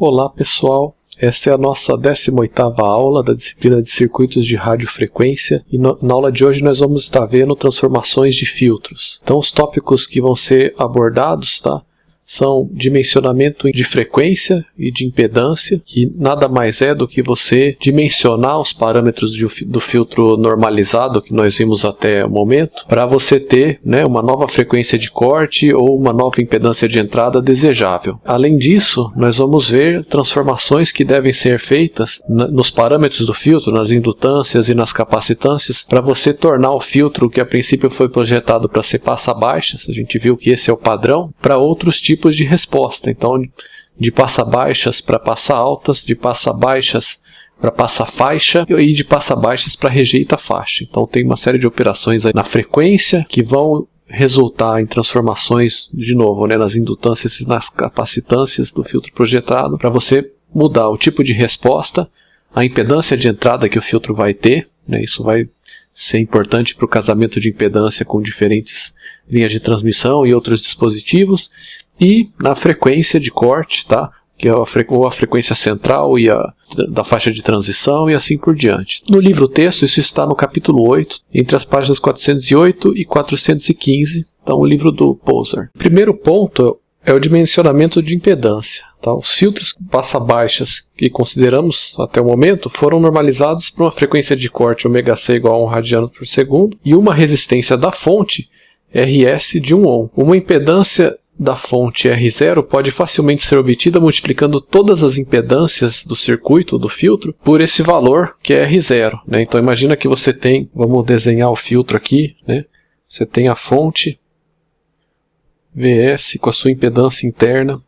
Olá pessoal, essa é a nossa 18ª aula da disciplina de circuitos de radiofrequência e na aula de hoje nós vamos estar vendo transformações de filtros. Então os tópicos que vão ser abordados, são dimensionamento de frequência e de impedância, que nada mais é do que você dimensionar os parâmetros do filtro normalizado que nós vimos até o momento, para você ter uma nova frequência de corte ou uma nova impedância de entrada desejável. Além disso, nós vamos ver transformações que devem ser feitas nos parâmetros do filtro, nas indutâncias e nas capacitâncias, para você tornar o filtro que a princípio foi projetado para ser passa-baixas, a gente viu que esse é o padrão, para outros tipos de resposta. Então, de passa-baixas para passa-altas, de passa-baixas para passa-faixa e de passa-baixas para rejeita-faixa. Então, tem uma série de operações aí na frequência que vão resultar em transformações, de novo, nas indutâncias e nas capacitâncias do filtro projetado, para você mudar o tipo de resposta, a impedância de entrada que o filtro vai ter, isso vai ser importante para o casamento de impedância com diferentes linhas de transmissão e outros dispositivos, e na frequência de corte, que é a frequência central e da faixa de transição e assim por diante. No livro-texto, isso está no capítulo 8, entre as páginas 408 e 415, então o livro do Poser. O primeiro ponto é o dimensionamento de impedância. Os filtros passa-baixas que consideramos até o momento foram normalizados para uma frequência de corte ωc igual a 1 radiano por segundo e uma resistência da fonte RS de 1 ohm. Uma impedância da fonte R0 pode facilmente ser obtida multiplicando todas as impedâncias do circuito, do filtro, por esse valor que é R0. Então imagina que você tem, vamos desenhar o filtro aqui, você tem a fonte VS com a sua impedância interna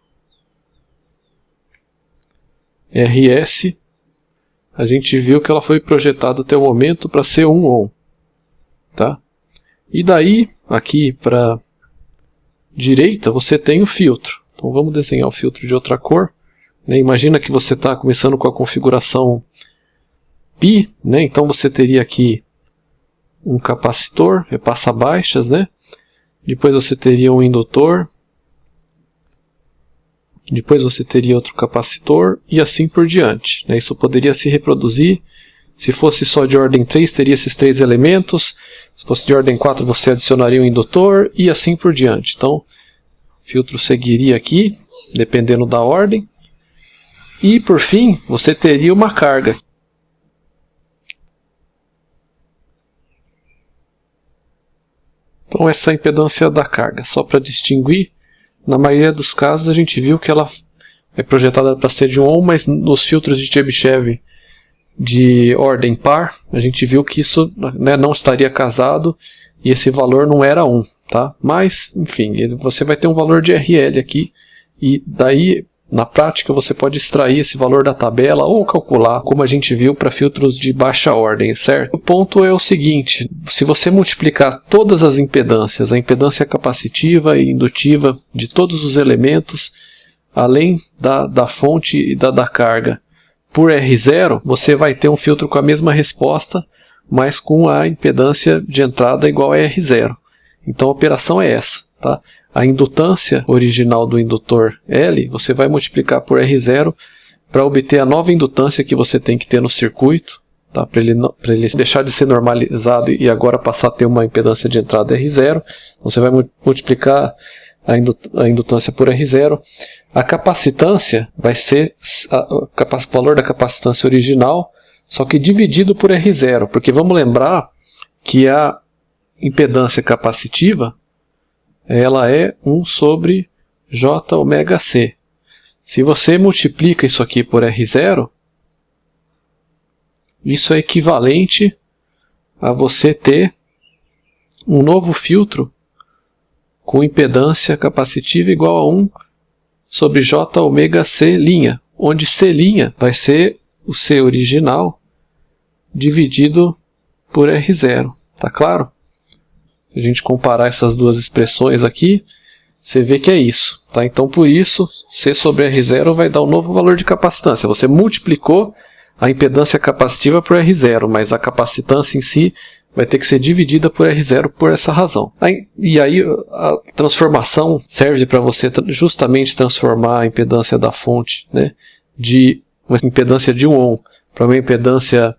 RS. A gente viu que ela foi projetada até o momento para ser 1 ohm. E daí, aqui para direita, você tem o filtro. Então vamos desenhar o filtro de outra cor. Imagina que você está começando com a configuração π, então você teria aqui um capacitor, passa-baixas, depois você teria um indutor, depois você teria outro capacitor e assim por diante. Isso poderia se reproduzir. Se fosse só de ordem 3, teria esses 3 elementos. Se fosse de ordem 4, você adicionaria um indutor e assim por diante. Então, o filtro seguiria aqui, dependendo da ordem. E, por fim, você teria uma carga. Então, essa é a impedância da carga. Só para distinguir, na maioria dos casos, a gente viu que ela é projetada para ser de 1 ohm, mas nos filtros de Chebyshev de ordem par, a gente viu que isso não estaria casado e esse valor não era 1, Mas, enfim, você vai ter um valor de RL aqui e daí, na prática, você pode extrair esse valor da tabela ou calcular, como a gente viu para filtros de baixa ordem, certo? O ponto é o seguinte, se você multiplicar todas as impedâncias, a impedância capacitiva e indutiva de todos os elementos, além da fonte e da carga, por R0, você vai ter um filtro com a mesma resposta, mas com a impedância de entrada igual a R0. Então a operação é essa. A indutância original do indutor L, você vai multiplicar por R0 para obter a nova indutância que você tem que ter no circuito, para ele deixar de ser normalizado e agora passar a ter uma impedância de entrada R0. Você vai multiplicar a indutância por R0. A capacitância vai ser o valor da capacitância original, só que dividido por R0, porque vamos lembrar que a impedância capacitiva ela é 1 sobre JωC. Se você multiplica isso aqui por R0, isso é equivalente a você ter um novo filtro com impedância capacitiva igual a 1 sobre JωC', onde C' vai ser o C original dividido por R0. Tá claro? Se a gente comparar essas duas expressões aqui, você vê que é isso. Então, por isso, C sobre R0 vai dar um novo valor de capacitância. Você multiplicou a impedância capacitiva por R0, mas a capacitância em si vai ter que ser dividida por R0 por essa razão. E aí a transformação serve para você justamente transformar a impedância da fonte, de uma impedância de 1 ohm para uma impedância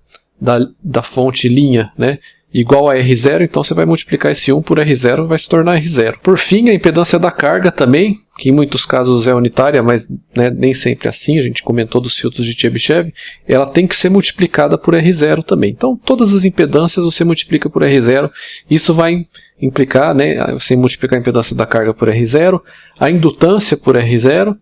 da fonte linha, né, igual a R0, então você vai multiplicar esse 1 por R0 e vai se tornar R0. Por fim, a impedância da carga também, que em muitos casos é unitária, mas né, nem sempre é assim, a gente comentou dos filtros de Chebyshev, ela tem que ser multiplicada por R0 também. Então, todas as impedâncias você multiplica por R0, isso vai implicar, né, você multiplicar a impedância da carga por R0, a indutância por R0,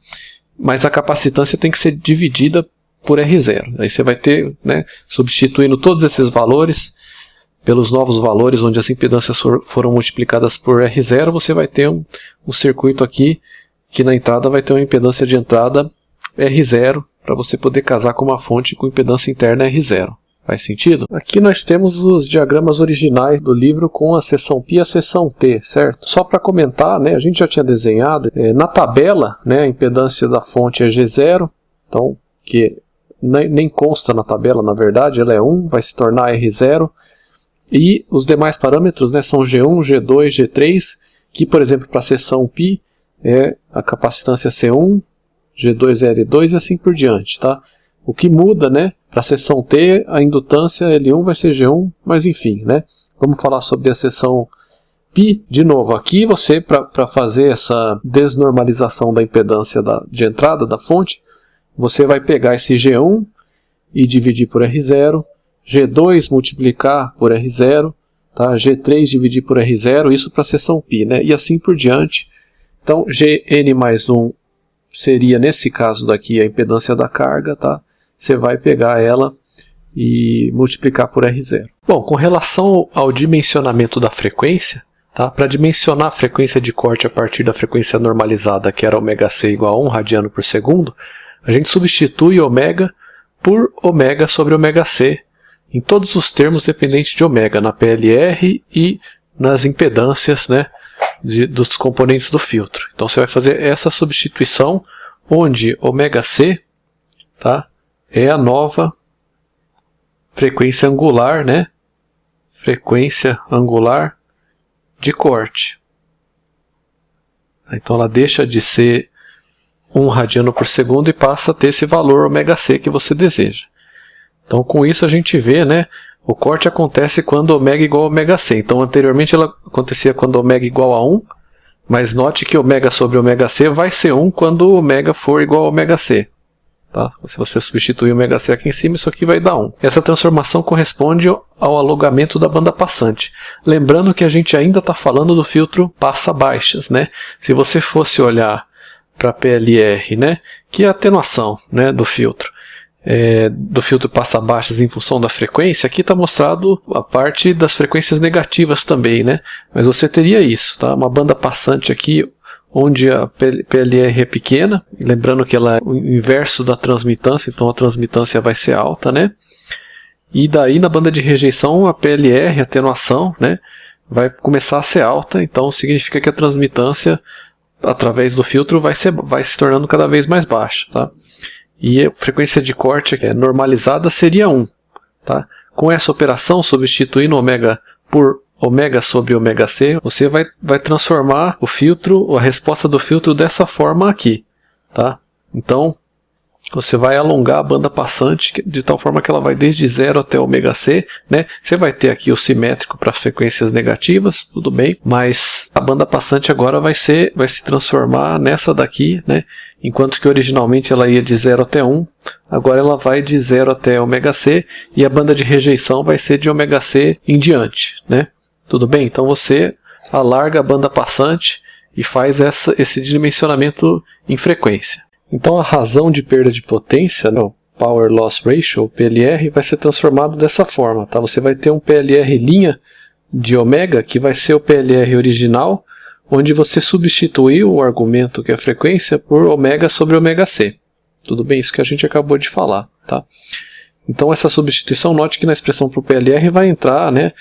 mas a capacitância tem que ser dividida por R0. Aí você vai ter, né, substituindo todos esses valores pelos novos valores, onde as impedâncias foram multiplicadas por R0, você vai ter um circuito aqui, que na entrada vai ter uma impedância de entrada R0, para você poder casar com uma fonte com impedância interna R0. Faz sentido? Aqui nós temos os diagramas originais do livro com a seção π e a seção T, certo? Só para comentar, né, a gente já tinha desenhado, na tabela, né, a impedância da fonte é G0, então, que nem consta na tabela, na verdade, ela é 1, vai se tornar R0, e os demais parâmetros, né, são G1, G2, G3, que, por exemplo, para a seção π, a capacitância C1, G2 é L2 e assim por diante, tá? O que muda, né, para a seção T, a indutância L1 vai ser G1, mas enfim, né? Vamos falar sobre a seção π. De novo, aqui você, para fazer essa desnormalização da impedância de entrada da fonte, você vai pegar esse G1 e dividir por R0, G2 multiplicar por R0, tá? G3 dividir por R0, isso para a seção π, né? E assim por diante. Então, Gn mais 1 seria, nesse caso daqui, a impedância da carga, tá? Você vai pegar ela e multiplicar por R0. Bom, com relação ao dimensionamento da frequência, tá? Para dimensionar a frequência de corte a partir da frequência normalizada, que era ωc igual a 1 radiano por segundo, a gente substitui ω por ω sobre ωc em todos os termos dependentes de ω, na PLR e nas impedâncias, né, dos componentes do filtro. Então você vai fazer essa substituição, onde ωc, tá, é a nova frequência angular, né, frequência angular de corte. Então ela deixa de ser 1 radiano por segundo e passa a ter esse valor ωc que você deseja. Então com isso a gente vê, né, o corte acontece quando ω igual a ωc. Então anteriormente ela acontecia quando ω igual a 1, mas note que ω sobre ωc vai ser 1 quando ω for igual a ωc. Tá? Se você substituir o ωc aqui em cima, isso aqui vai dar 1. Essa transformação corresponde ao alongamento da banda passante. Lembrando que a gente ainda está falando do filtro passa-baixas, né? Se você fosse olhar para a PLR, né, que é a atenuação, né, do filtro passa-baixas em função da frequência, aqui está mostrado a parte das frequências negativas também, né? Mas você teria isso, tá? Uma banda passante aqui, onde a PLR é pequena, lembrando que ela é o inverso da transmitância, então a transmitância vai ser alta, né? E daí na banda de rejeição a PLR, a atenuação, né, vai começar a ser alta, então significa que a transmitância através do filtro vai se tornando cada vez mais baixa, tá? E a frequência de corte normalizada seria 1. Tá? Com essa operação, substituindo ω por ω sobre ωc, você vai transformar o filtro, a resposta do filtro dessa forma aqui. Tá? Então, você vai alongar a banda passante de tal forma que ela vai desde 0 até ωc. Né? Você vai ter aqui o simétrico para frequências negativas, tudo bem, mas a banda passante agora vai se transformar nessa daqui, né? Enquanto que originalmente ela ia de 0 até 1, agora ela vai de 0 até ωc, e a banda de rejeição vai ser de ωc em diante. Né? Tudo bem? Então você alarga a banda passante e faz esse dimensionamento em frequência. Então a razão de perda de potência, né, o Power Loss Ratio, o PLR, vai ser transformado dessa forma. Tá? Você vai ter um PLR linha de ω, que vai ser o PLR original, onde você substituiu o argumento, que é a frequência, por ω sobre ωc. Tudo bem? Isso que a gente acabou de falar. Tá? Então essa substituição, note que na expressão para o PLR vai entrar, né,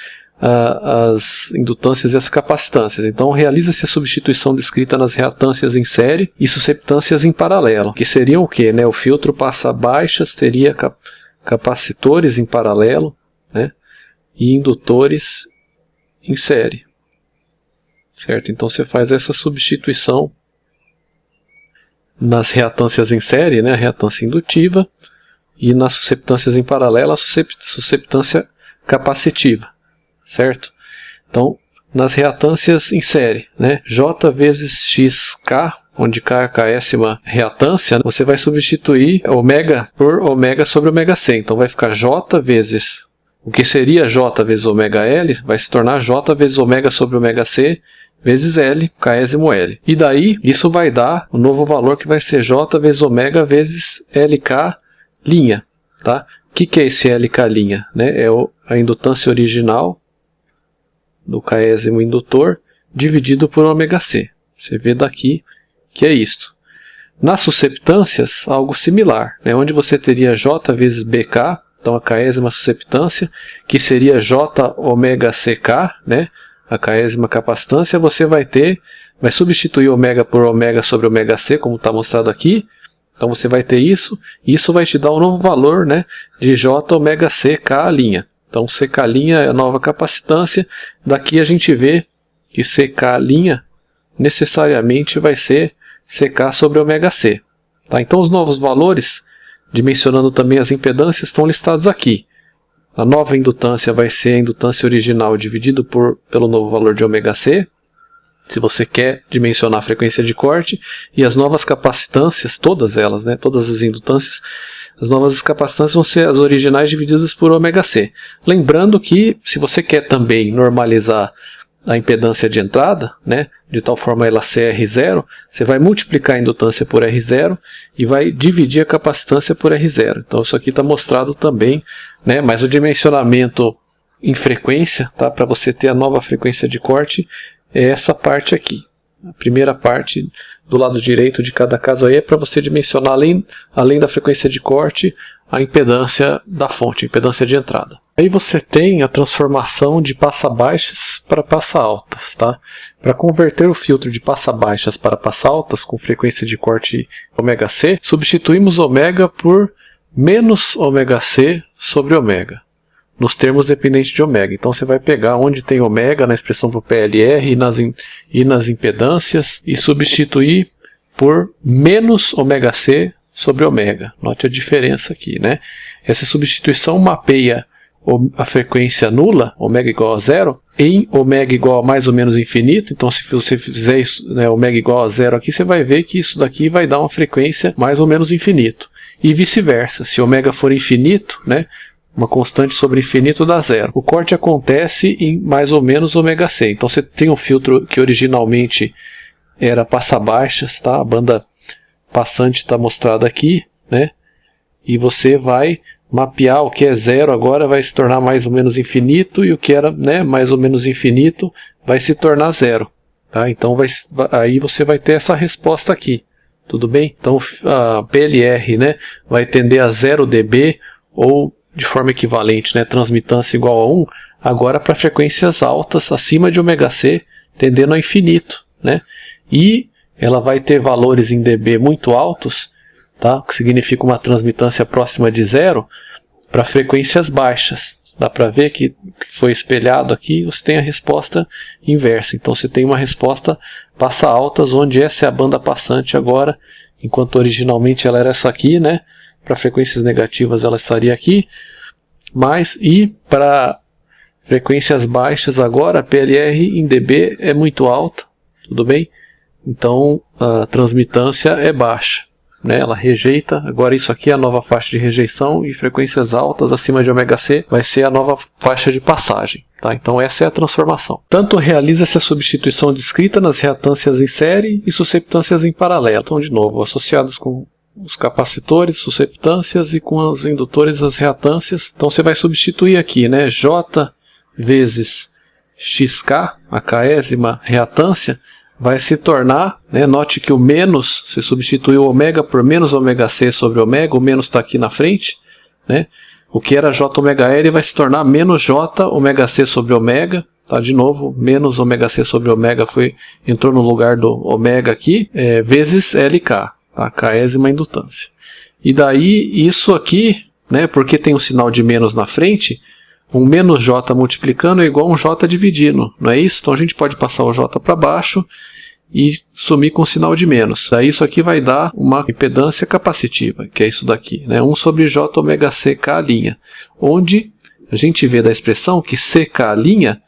as indutâncias e as capacitâncias. Então realiza-se a substituição descrita nas reatâncias em série e susceptâncias em paralelo, que seriam o quê? Né? O filtro passa-baixas teria capacitores em paralelo, né, e indutores em série. Certo? Então você faz essa substituição nas reatâncias em série, né, a reatância indutiva, e nas susceptâncias em paralelo, a susceptância capacitiva, certo? Então, nas reatâncias em série, né, J vezes XK, onde K é a késima reatância, você vai substituir ômega por ômega sobre ômega C. Então vai ficar J vezes, o que seria J vezes ômega L, vai se tornar J vezes ômega sobre ômega C vezes L, késimo L. E daí, isso vai dar um novo valor que vai ser J vezes ômega vezes LK linha. Tá? O que é esse LK linha? Né? É a indutância original do késimo indutor dividido por ômega C. Você vê daqui que é isto. Nas susceptâncias, algo similar, né? Onde você teria J vezes BK, então a késima susceptância, que seria J ômega CK, né? A késima capacitância, você vai substituir ômega por ômega sobre ômega C, como está mostrado aqui. Então você vai ter isso, e isso vai te dar um novo valor, né, de J ômega CK linha. Então CK linha é a nova capacitância. Daqui a gente vê que CK linha necessariamente vai ser CK sobre ômega C. Tá? Então os novos valores, dimensionando também as impedâncias, estão listados aqui. A nova indutância vai ser a indutância original dividido pelo novo valor de ômega C, se você quer dimensionar a frequência de corte, e as novas capacitâncias, todas elas, né, todas as indutâncias, as novas capacitâncias vão ser as originais divididas por ômega C. Lembrando que, se você quer também normalizar a impedância de entrada, né, de tal forma ela ser R0, você vai multiplicar a indutância por R0 e vai dividir a capacitância por R0. Então isso aqui está mostrado também, né, mas o dimensionamento em frequência, tá, para você ter a nova frequência de corte, é essa parte aqui. A primeira parte do lado direito de cada caso aí é para você dimensionar além da frequência de corte, a impedância da fonte, a impedância de entrada. Aí você tem a transformação de passa baixas para passa altas. Tá? Para converter o filtro de passa baixas para passa altas com frequência de corte ômega C, substituímos ômega por menos ômega C sobre ômega, nos termos dependentes de ômega. Então você vai pegar onde tem ômega na expressão para o PLR e nas impedâncias e substituir por menos ômega C sobre ômega. Note a diferença aqui, né? Essa substituição mapeia a frequência nula, ômega igual a zero, em ômega igual a mais ou menos infinito. Então se você fizer isso, né, ômega igual a zero aqui, você vai ver que isso daqui vai dar uma frequência mais ou menos infinito. E vice-versa, se ômega for infinito, né, uma constante sobre infinito dá zero. O corte acontece em mais ou menos ômega C. Então você tem um filtro que originalmente era passa baixas, tá? A banda passante está mostrada aqui, né? E você vai mapear o que é zero agora vai se tornar mais ou menos infinito, e o que era, né, mais ou menos infinito vai se tornar zero. Tá? Então aí você vai ter essa resposta aqui. Tudo bem? Então a PLR, né, vai tender a 0 dB ou de forma equivalente, né, transmitância igual a 1, agora para frequências altas acima de ômega C, tendendo a infinito, né? E ela vai ter valores em dB muito altos, tá? O que significa uma transmitância próxima de zero, para frequências baixas. Dá para ver que foi espelhado aqui, você tem a resposta inversa. Então você tem uma resposta passa altas, onde essa é a banda passante agora, enquanto originalmente ela era essa aqui, né? Para frequências negativas ela estaria aqui, e para frequências baixas agora a PLR em dB é muito alta, tudo bem? Então a transmitância é baixa, né? Ela rejeita, agora isso aqui é a nova faixa de rejeição, e frequências altas acima de ômega C vai ser a nova faixa de passagem. Tá? Então essa é a transformação. Tanto realiza-se a substituição discreta nas reatâncias em série e susceptâncias em paralelo. Então de novo, associados com os capacitores, susceptâncias, e com os indutores as reatâncias. Então você vai substituir aqui, né, J vezes XK, a késima reatância, vai se tornar, né, note que o menos, você substituiu o ômega por menos ômega C sobre ômega, o menos está aqui na frente, né, o que era J ômega L vai se tornar menos J ômega C sobre ômega, tá, de novo, menos ômega C sobre ômega entrou no lugar do ômega aqui, vezes LK. A késima indutância. E daí isso aqui, né, porque tem um sinal de menos na frente, um menos J multiplicando é igual a um J dividindo, não é isso? Então a gente pode passar o J para baixo e sumir com sinal de menos. Daí isso aqui vai dar uma impedância capacitiva, que é isso daqui, né? 1 sobre J ômega CK', onde a gente vê da expressão que CK'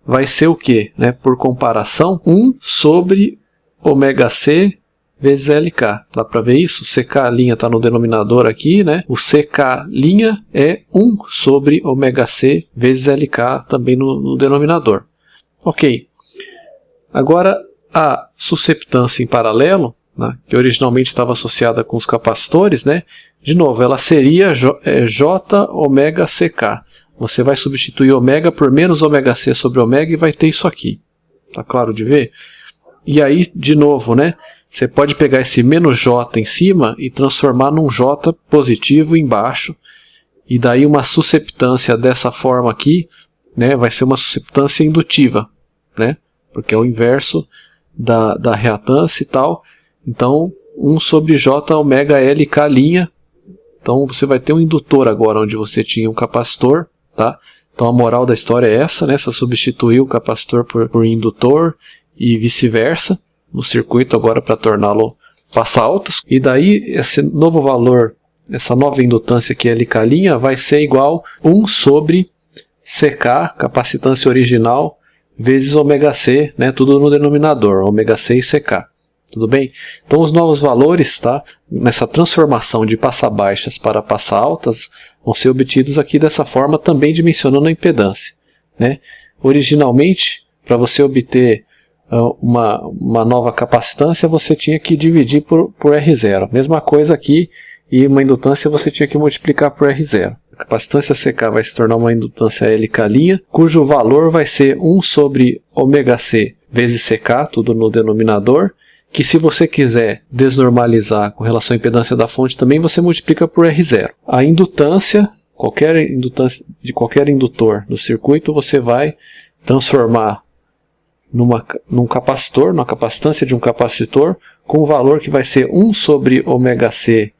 vai ser o quê? Né? Por comparação, 1 sobre ômega C vezes LK. Dá para ver isso? CK' está no denominador aqui, né? O CK' é 1 sobre ômega C vezes LK também no denominador. Ok. Agora, a susceptância em paralelo, né, que originalmente estava associada com os capacitores, né, de novo, ela seria J ômega CK. Você vai substituir ômega por menos ômega C sobre ômega e vai ter isso aqui. Tá claro de ver? E aí, de novo, né, você pode pegar esse menos J em cima e transformar num J positivo embaixo. E daí uma susceptância dessa forma aqui, né, vai ser uma susceptância indutiva, né, porque é o inverso da reatância e tal. Então, 1 sobre J ômega LK'. Então, você vai ter um indutor agora, onde você tinha um capacitor. Tá? Então, a moral da história é essa, né? Você substituiu o capacitor por indutor e vice-versa no circuito agora para torná-lo passa altas. E daí, esse novo valor, essa nova indutância que é LK', vai ser igual 1 sobre CK, capacitância original, vezes ômega C, né, tudo no denominador, ômega C e CK. Tudo bem? Então os novos valores, tá, nessa transformação de passa baixas para passa altas vão ser obtidos aqui dessa forma, também dimensionando a impedância. Né? Originalmente, para você obter uma nova capacitância, você tinha que dividir por R0. Mesma coisa aqui, e uma indutância você tinha que multiplicar por R0. A capacitância CK vai se tornar uma indutância LK', cujo valor vai ser 1 sobre ômega C vezes CK, tudo no denominador, que se você quiser desnormalizar com relação à impedância da fonte também, você multiplica por R0. A indutância, de qualquer indutor no circuito, você vai transformar num capacitor, numa capacitância de um capacitor, com um valor que vai ser 1 sobre ômega C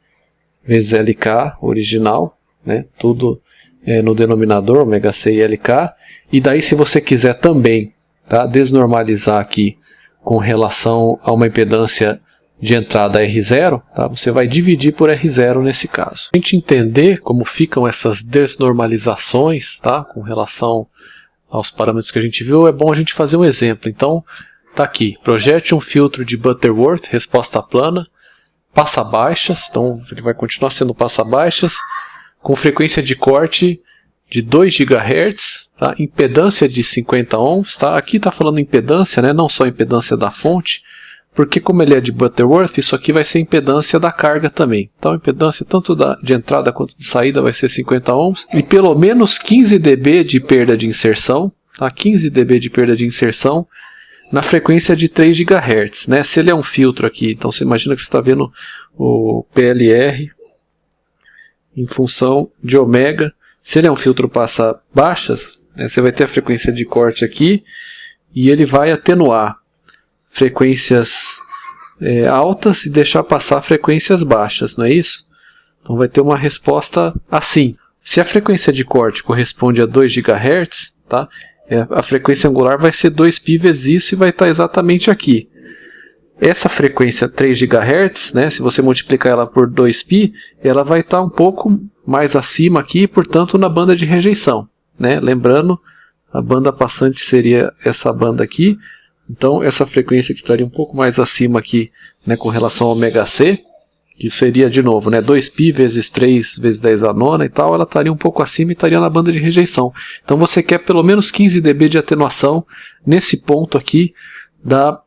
vezes LK original, né? Tudo no denominador, ômega C e LK. E daí, se você quiser também, tá, desnormalizar aqui com relação a uma impedância de entrada R0, tá, você vai dividir por R0 nesse caso. Para a gente entender como ficam essas desnormalizações, tá, com relação aos parâmetros que a gente viu, é bom a gente fazer um exemplo. Então, tá aqui, projete um filtro de Butterworth, resposta plana, passa baixas, então ele vai continuar sendo passa baixas, com frequência de corte de 2 GHz, tá? Impedância de 50 ohms, tá? Aqui está falando impedância, né? Não só impedância da fonte, porque como ele é de Butterworth, isso aqui vai ser impedância da carga também. Então a impedância tanto de entrada quanto de saída vai ser 50 ohms, e pelo menos 15 dB de perda de inserção, tá? 15 dB de perda de inserção, na frequência de 3 GHz, né? Se ele é um filtro aqui, então você imagina que você está vendo o PLR em função de ômega. Se ele é um filtro passa baixas, né, você vai ter a frequência de corte aqui e ele vai atenuar frequências altas e deixar passar frequências baixas, não é isso? Então vai ter uma resposta assim. Se a frequência de corte corresponde a 2 GHz, tá, a frequência angular vai ser 2π vezes isso e vai estar exatamente aqui. Essa frequência 3 GHz, né, se você multiplicar ela por 2π, ela vai estar um pouco mais acima aqui, portanto na banda de rejeição. Né? Lembrando, a banda passante seria essa banda aqui, então essa frequência que estaria um pouco mais acima aqui, né, com relação ao ômega C, que seria de novo, né, 2π vezes 3 vezes 10 a nona e tal, ela estaria um pouco acima e estaria na banda de rejeição. Então você quer pelo menos 15 dB de atenuação nesse ponto aqui da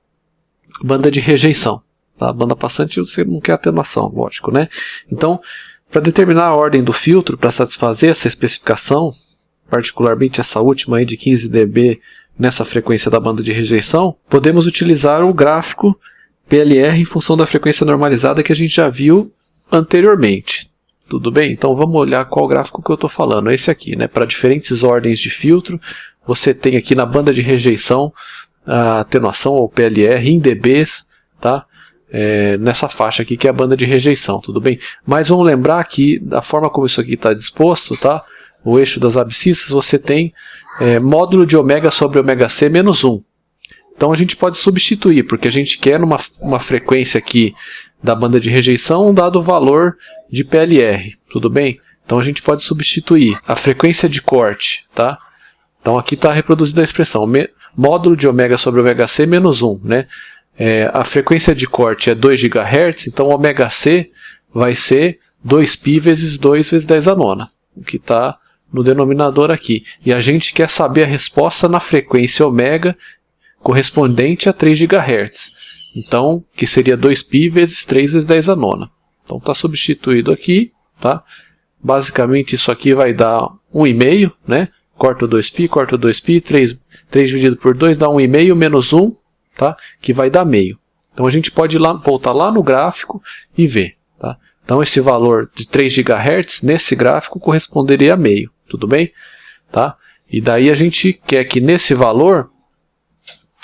banda de rejeição. Tá? A banda passante você não quer atenuação, lógico, né? Então, para determinar a ordem do filtro, para satisfazer essa especificação, particularmente essa última aí de 15 dB nessa frequência da banda de rejeição, podemos utilizar o gráfico PLR em função da frequência normalizada que a gente já viu anteriormente. Tudo bem? Então vamos olhar qual gráfico que eu estou falando. Esse aqui, né? Para diferentes ordens de filtro, você tem aqui na banda de rejeição a atenuação ou PLR em dBs, tá? Nessa faixa aqui que é a banda de rejeição, tudo bem? Mas vamos lembrar que da forma como isso aqui está disposto, tá? O eixo das abscissas, você tem módulo de ômega sobre ômega C menos 1. Então a gente pode substituir, porque a gente quer uma frequência aqui da banda de rejeição um dado valor de PLR, tudo bem? Então a gente pode substituir a frequência de corte, tá? Então aqui está reproduzida a expressão, módulo de ômega sobre ômega C menos 1, né? A frequência de corte é 2 GHz, então ômega C vai ser 2π vezes 2 vezes 10 a nona, o que está no denominador aqui. E a gente quer saber a resposta na frequência ômega correspondente a 3 GHz. Então, que seria 2π vezes 3 vezes 10 a nona. Então está substituído aqui, tá? Basicamente isso aqui vai dar 1,5, né? Corta o 2π, 3 dividido por 2 dá 1,5 menos 1, tá? Que vai dar meio. Então a gente pode voltar lá no gráfico e ver, tá? Então esse valor de 3 GHz nesse gráfico corresponderia a meio, tudo bem? Tá? E daí a gente quer que nesse valor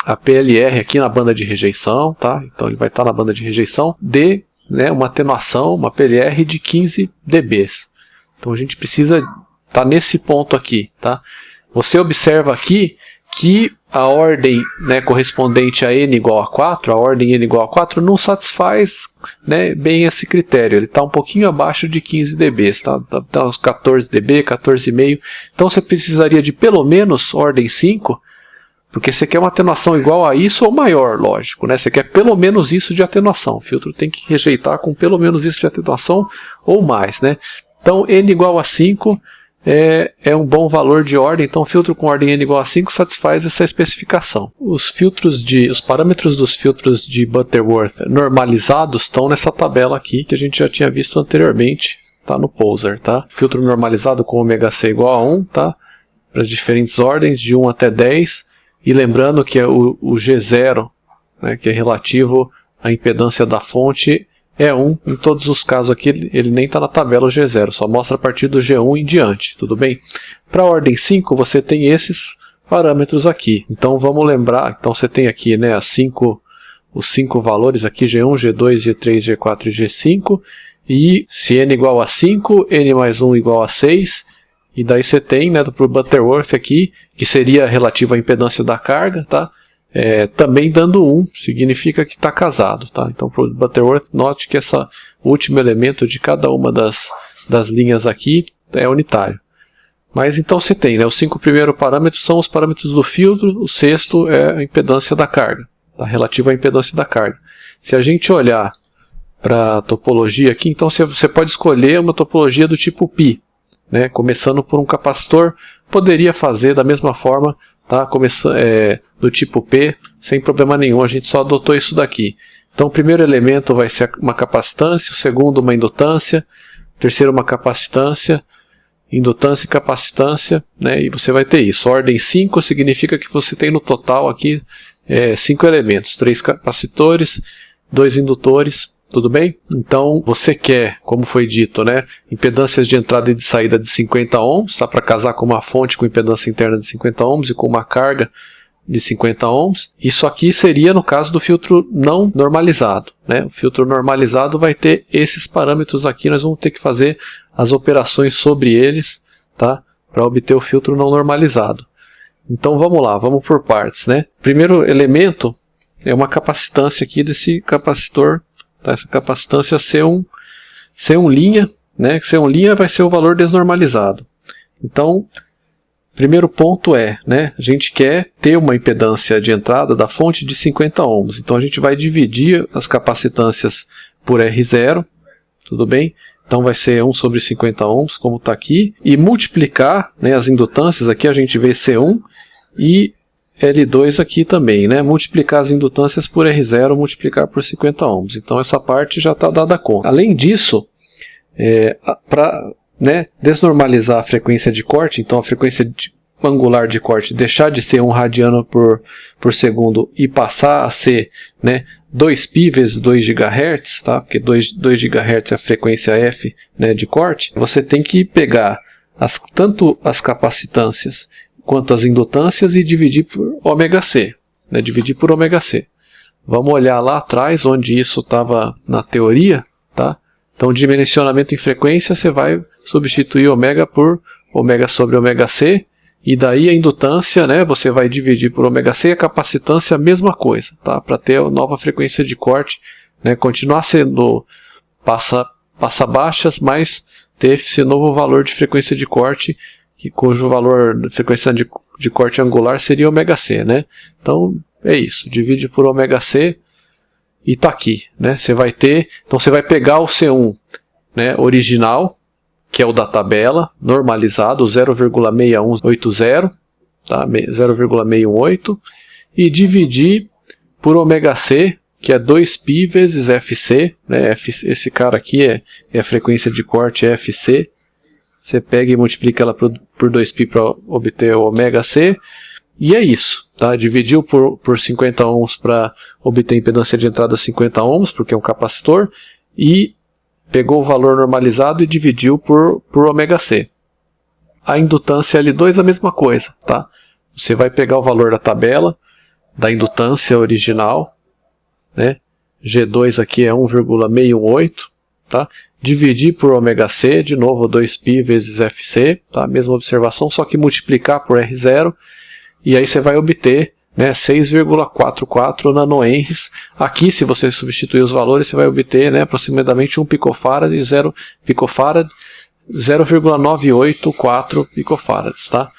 a PLR aqui na banda de rejeição, tá? Então ele vai estar na banda de rejeição, dê, né, uma atenuação, uma PLR de 15 dB. Então a gente precisa estar nesse ponto aqui, tá? Você observa aqui que a ordem, né, correspondente a n igual a 4, a ordem n igual a 4, não satisfaz, né, bem esse critério. Ele está um pouquinho abaixo de 15 dB, tá uns 14 dB, 14,5. Então você precisaria de pelo menos ordem 5, porque você quer uma atenuação igual a isso ou maior, lógico, né? Você quer pelo menos isso de atenuação. O filtro tem que rejeitar com pelo menos isso de atenuação ou mais, né? Então n igual a 5 é um bom valor de ordem, então o filtro com ordem n igual a 5 satisfaz essa especificação. Os parâmetros dos filtros de Butterworth normalizados estão nessa tabela aqui que a gente já tinha visto anteriormente, tá no Poser, tá? Filtro normalizado com ômega C igual a 1, tá? Para as diferentes ordens, de 1 até 10, e lembrando que o G0, né, que é relativo à impedância da fonte, é 1, em todos os casos aqui ele nem está na tabela o G0, só mostra a partir do G1 em diante, tudo bem? Para a ordem 5 você tem esses parâmetros aqui, então vamos lembrar, então você tem aqui, né, os 5 valores aqui, G1, G2, G3, G4 e G5, e se n igual a 5, n mais 1 igual a 6, e daí você tem, né, para o Butterworth aqui, que seria relativo à impedância da carga, tá? Também dando 1, significa que está casado, tá? Então para o Butterworth, note que esse último elemento de cada uma das linhas aqui é unitário. Mas então você tem, né, os 5 primeiros parâmetros são os parâmetros do filtro, o sexto é a impedância da carga, tá? Relativo à impedância da carga. Se a gente olhar para a topologia aqui, então você pode escolher uma topologia do tipo π, né? Começando por um capacitor, poderia fazer da mesma forma, tá? Do tipo P, sem problema nenhum, a gente só adotou isso daqui. Então o primeiro elemento vai ser uma capacitância, o segundo uma indutância, o terceiro uma capacitância, indutância e capacitância, né? E você vai ter isso. Ordem 5 significa que você tem no total aqui 5 elementos, 3 capacitores, 2 indutores, tudo bem? Então você quer, como foi dito, né, impedâncias de entrada e de saída de 50 ohms, tá? Para casar com uma fonte com impedância interna de 50 ohms e com uma carga de 50 ohms. Isso aqui seria no caso do filtro não normalizado, né? O filtro normalizado vai ter esses parâmetros aqui, nós vamos ter que fazer as operações sobre eles, tá? Para obter o filtro não normalizado. Então vamos lá, vamos por partes, né? Primeiro elemento é uma capacitância aqui desse capacitor. Tá, essa capacitância C1 linha, né? C1 linha vai ser o valor desnormalizado. Então, primeiro ponto né, a gente quer ter uma impedância de entrada da fonte de 50 ohms. Então a gente vai dividir as capacitâncias por R0, tudo bem? Então vai ser 1 sobre 50 ohms, como está aqui, e multiplicar, né, as indutâncias, aqui a gente vê C1 e L2 aqui também, né? Multiplicar as indutâncias por R0, multiplicar por 50 ohms. Então essa parte já está dada conta. Além disso, para, né, desnormalizar a frequência de corte, então a frequência angular de corte deixar de ser 1 radiano por segundo e passar a ser, né, 2π vezes 2 GHz, tá? Porque 2 GHz é a frequência F, né, de corte, você tem que pegar tanto as capacitâncias quanto as indutâncias e dividir por ômega C, né? Dividir por ômega C. Vamos olhar lá atrás onde isso estava na teoria, tá? Então dimensionamento em frequência, você vai substituir ômega por ômega sobre ômega C, E daí a indutância, né, você vai dividir por ômega-C, e a capacitância a mesma coisa, tá? Para ter a nova frequência de corte, né, continuar sendo passa baixas, mas ter esse novo valor de frequência de corte, cujo valor de frequência de corte angular seria ômega-C, né? Então é isso, divide por ômega-C e tá aqui, né? Você vai ter, então você vai pegar o C1, né, original, que é o da tabela, normalizado, 0,6180, tá? 0,618, e dividir por ômega-C, que é 2π vezes FC, né? Esse cara aqui é a frequência de corte FC. Você pega e multiplica ela por 2π para obter o ômega-C, e é isso, tá? Dividiu por 50 ohms para obter a impedância de entrada 50 ohms, porque é um capacitor, e pegou o valor normalizado e dividiu por ômega-C. A indutância L2 é a mesma coisa, tá? Você vai pegar o valor da tabela, da indutância original, né? G2 aqui é 1,618, tá? Dividir por ômega-C, de novo 2π vezes FC, tá? Mesma observação, só que multiplicar por R0, e aí você vai obter, né, 6,44 nanohenries. Aqui, se você substituir os valores, você vai obter, né, aproximadamente 1 picofarad e 0 picofarad, 0,984 picofarads, tá?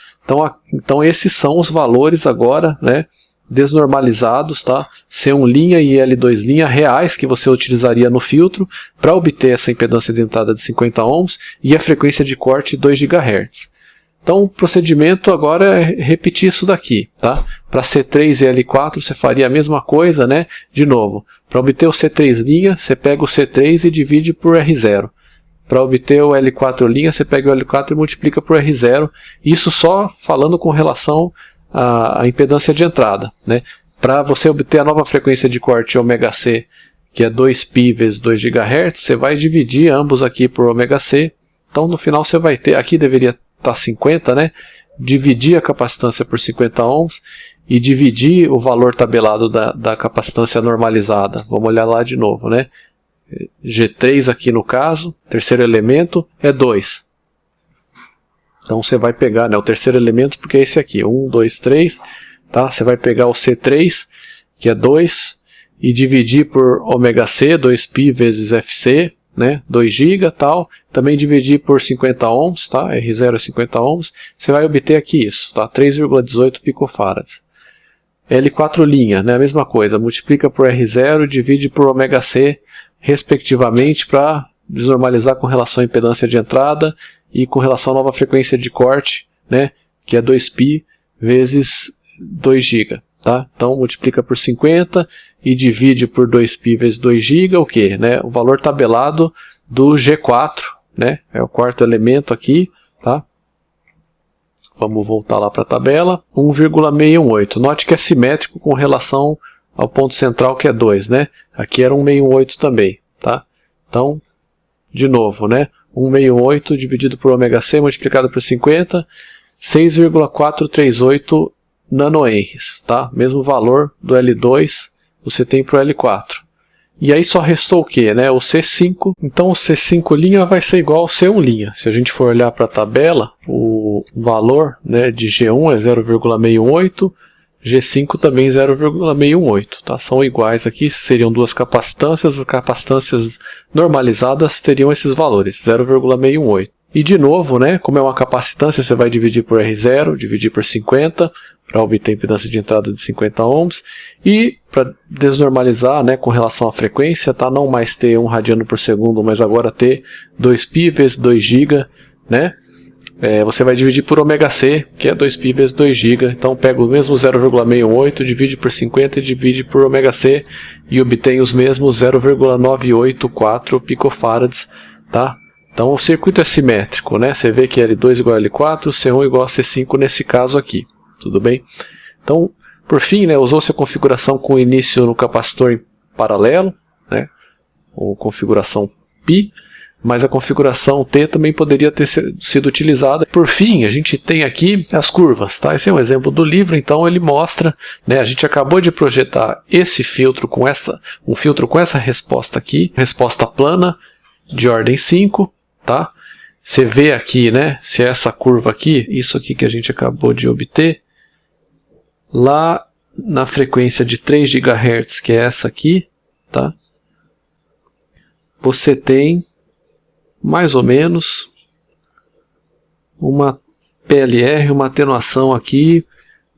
Então esses são os valores agora, né, desnormalizados, tá? C1' e L2' reais que você utilizaria no filtro para obter essa impedância de entrada de 50 ohms e a frequência de corte 2 GHz. Então o procedimento agora é repetir isso daqui, tá? Para C3 e L4 você faria a mesma coisa, né? De novo, para obter o C3', você pega o C3 e divide por R0. Para obter o L4', você pega o L4 e multiplica por R0. Isso só falando com relação à impedância de entrada, né? Para você obter a nova frequência de corte ômega-C, que é 2π vezes 2 GHz, você vai dividir ambos aqui por ômega-C. Então no final você vai ter, aqui deveria estar 50, né? Dividir a capacitância por 50 ohms e dividir o valor tabelado da capacitância normalizada. Vamos olhar lá de novo, né? G3 aqui no caso, terceiro elemento é 2. Então você vai pegar, né, o terceiro elemento, porque é esse aqui, 1, 2, 3, tá? Você vai pegar o C3, que é 2, e dividir por ômega-C, 2π vezes FC, né, 2 GB, tal, também dividir por 50 ohms, tá? R0 é 50 ohms, você vai obter aqui isso, tá? 3,18 picofarads. L4', né, a mesma coisa, multiplica por R0 e divide por ômega-C, respectivamente, para desnormalizar com relação à impedância de entrada e com relação à nova frequência de corte, né, que é 2π vezes 2 GB. Tá? Então multiplica por 50 e divide por 2π vezes 2 GB, o que? Né? O valor tabelado do G4, né? É o quarto elemento aqui. Tá? Vamos voltar lá para a tabela. 1,618. Note que é simétrico com relação ao ponto central, que é 2. Né? Aqui era 1,618 também. Tá? Então, de novo, né? 1,618 dividido por ômega-C multiplicado por 50, 6,438 nanohenries, tá? Mesmo valor do L2 você tem para o L4. E aí só restou o que, né? O C5. Então o C5' vai ser igual ao C1'. Se a gente for olhar para a tabela, o valor, né, de G1 é 0,68, G5 também 0,618, tá? São iguais aqui, seriam duas capacitâncias, as capacitâncias normalizadas teriam esses valores, 0,618. E de novo, né, como é uma capacitância, você vai dividir por R0, dividir por 50, para obter impedância de entrada de 50 ohms. E para desnormalizar, né, com relação à frequência, tá? Não mais ter 1 radiano por segundo, mas agora ter 2π vezes 2 GB, né? Você vai dividir por ômega-C, que é 2π vezes 2 GB. Então pega o mesmo 0,618, divide por 50 e divide por ômega-C e obtém os mesmos 0,984 picofarads, tá? Então o circuito é simétrico, né? Você vê que L2 igual a L4, C1 igual a C5 nesse caso aqui. Tudo bem? Então, por fim, né, usou-se a configuração com início no capacitor em paralelo, né? Ou configuração π, mas a configuração T também poderia ter sido utilizada. Por fim, a gente tem aqui as curvas, tá? Esse é um exemplo do livro, então ele mostra, né, a gente acabou de projetar esse filtro com um filtro com essa resposta aqui, resposta plana de ordem 5, tá? você vê aqui, né, se é essa curva aqui, isso aqui que a gente acabou de obter, lá na frequência de 3 GHz, que é essa aqui, tá? Você tem mais ou menos uma PLR, uma atenuação aqui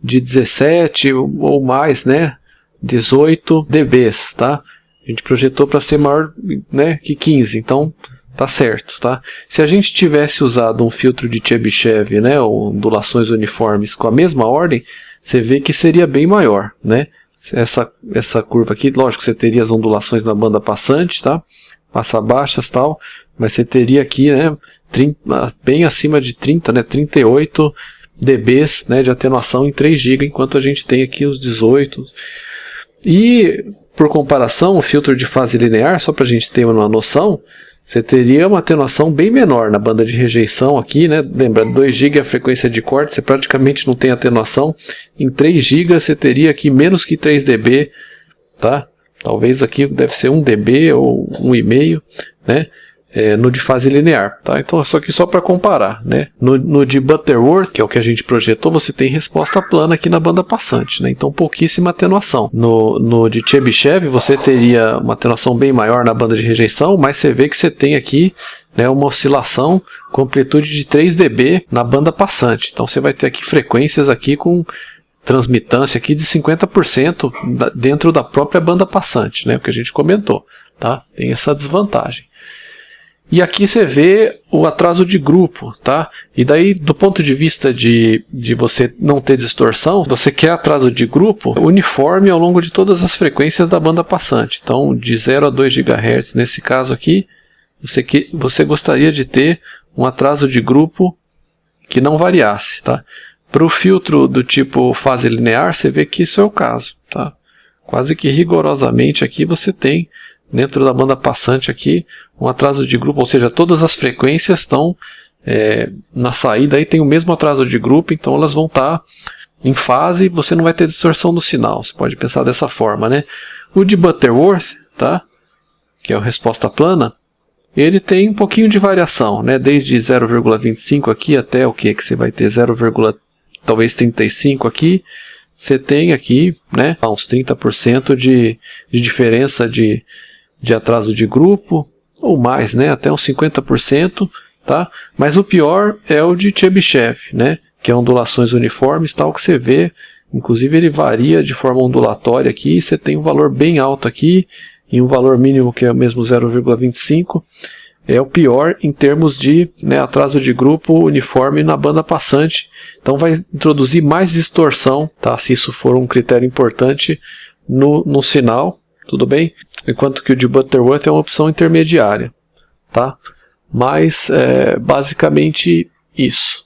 de 17 ou mais, né, 18 dBs, tá? A gente projetou para ser maior, né, que 15, então tá certo, tá? Se a gente tivesse usado um filtro de Chebyshev, né, ou ondulações uniformes com a mesma ordem, você vê que seria bem maior, né? Essa curva aqui, lógico, você teria as ondulações na banda passante, tá? Passa baixas, tal, mas você teria aqui, né, 30, bem acima de 30, né, 38 dBs, né, de atenuação em 3 GB, enquanto a gente tem aqui os 18. E, por comparação, o filtro de fase linear, só para a gente ter uma noção, você teria uma atenuação bem menor na banda de rejeição aqui, né? Lembra, 2 GB é a frequência de corte, você praticamente não tem atenuação. Em 3 GB você teria aqui menos que 3 dB, tá? Talvez aqui deve ser 1 dB ou 1,5, né? No de fase linear, tá? Então, só que só para comparar, né? No de Butterworth, que é o que a gente projetou, você tem resposta plana aqui na banda passante, né? Então, pouquíssima atenuação. No de Chebyshev, você teria uma atenuação bem maior na banda de rejeição, mas você vê que você tem aqui, né, uma oscilação com amplitude de 3 dB na banda passante. Então, você vai ter aqui frequências aqui com transmitância aqui de 50% dentro da própria banda passante, né? O que a gente comentou, tá? Tem essa desvantagem. E aqui você vê o atraso de grupo, tá? E daí, do ponto de vista de você não ter distorção, você quer atraso de grupo uniforme ao longo de todas as frequências da banda passante. Então, de 0 a 2 GHz, nesse caso aqui, você gostaria de ter um atraso de grupo que não variasse, tá? Para o filtro do tipo fase linear, você vê que isso é o caso, tá? Quase que rigorosamente aqui você tem, dentro da banda passante aqui, um atraso de grupo, ou seja, todas as frequências estão na saída, aí tem o mesmo atraso de grupo, então elas vão estar em fase e você não vai ter distorção do sinal. Você pode pensar dessa forma, né? O de Butterworth, tá? Que é a resposta plana, ele tem um pouquinho de variação, né? Desde 0,25 aqui até o que você vai ter 0,talvez 35 aqui, você tem aqui, né, uns 30% de diferença de atraso de grupo, ou mais, né, até uns 50%, tá? Mas o pior é o de Chebyshev, né, que é ondulações uniformes, tal, que você vê, inclusive ele varia de forma ondulatória aqui, você tem um valor bem alto aqui, e um valor mínimo que é o mesmo 0,25, é o pior em termos de, né, atraso de grupo uniforme na banda passante. Então vai introduzir mais distorção, tá? Se isso for um critério importante no sinal, tudo bem? Enquanto que o de Butterworth é uma opção intermediária, tá? Mas basicamente isso.